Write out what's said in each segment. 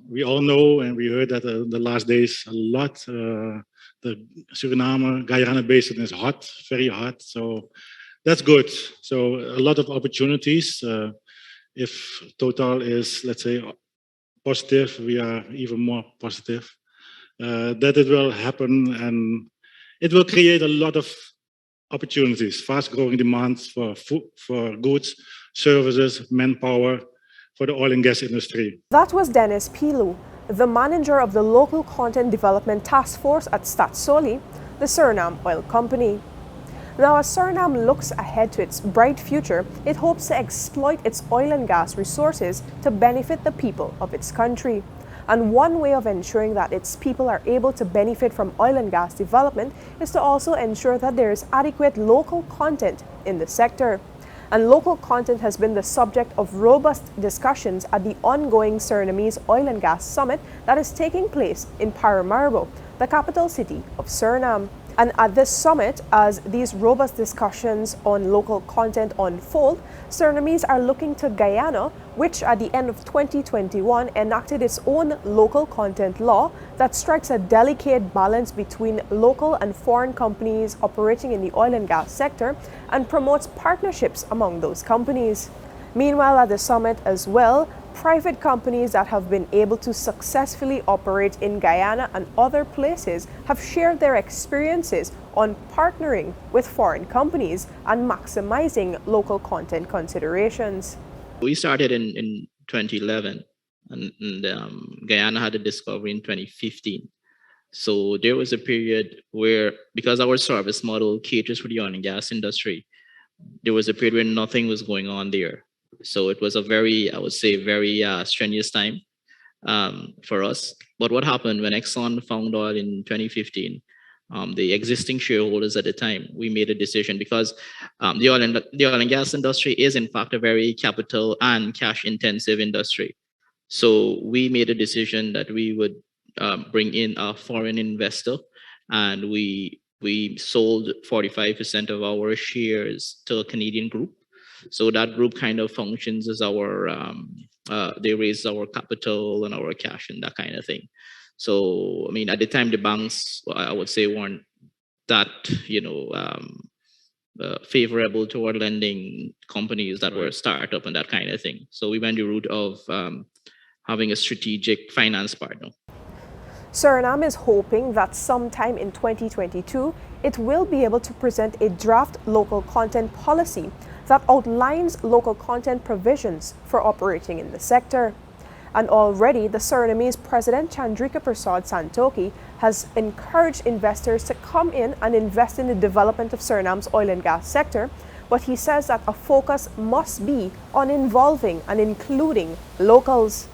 we all know and we heard that the last days a lot. The Suriname, Guyana basin is hot, very hot. So that's good. So a lot of opportunities. If Total is, let's say, positive, we are even more positive that it will happen, and it will create a lot of opportunities, fast-growing demands for food, for goods, services, manpower for the oil and gas industry. That was Dennis Pilu, the manager of the Local Content Development Task Force at Statsoli, the Suriname Oil Company. Now, as Suriname looks ahead to its bright future, it hopes to exploit its oil and gas resources to benefit the people of its country. And one way of ensuring that its people are able to benefit from oil and gas development is to also ensure that there is adequate local content in the sector. And local content has been the subject of robust discussions at the ongoing Surinamese Oil and Gas Summit that is taking place in Paramaribo, the capital city of Suriname. And at this summit, as these robust discussions on local content unfold, Surinamese are looking to Guyana, which at the end of 2021 enacted its own local content law that strikes a delicate balance between local and foreign companies operating in the oil and gas sector and promotes partnerships among those companies. Meanwhile, at the summit as well, private companies that have been able to successfully operate in Guyana and other places have shared their experiences on partnering with foreign companies and maximizing local content considerations. We started in 2011, and Guyana had a discovery in 2015. So there was a period where, because our service model caters for the oil and gas industry, there was a period where nothing was going on there. So it was a very, I would say, very strenuous time for us. But what happened when Exxon found oil in 2015, the existing shareholders at the time, we made a decision because the oil and gas industry is in fact a very capital and cash intensive industry. So we made a decision that we would bring in a foreign investor, and we sold 45% of our shares to a Canadian group. So that group kind of functions as our, they raise our capital and our cash and that kind of thing. So, I mean, at the time, the banks, I would say, weren't that, favorable toward lending companies that were startup and that kind of thing. So we went the route of having a strategic finance partner. Suriname is hoping that sometime in 2022, it will be able to present a draft local content policy that outlines local content provisions for operating in the sector. And already, the Surinamese President Chandrika Prasad Santokhi has encouraged investors to come in and invest in the development of Suriname's oil and gas sector, but he says that a focus must be on involving and including locals.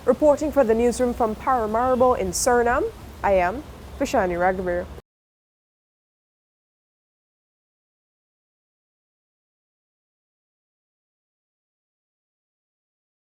Reporting for the newsroom from Paramaribo in Suriname, I am Vishani Ragobeer.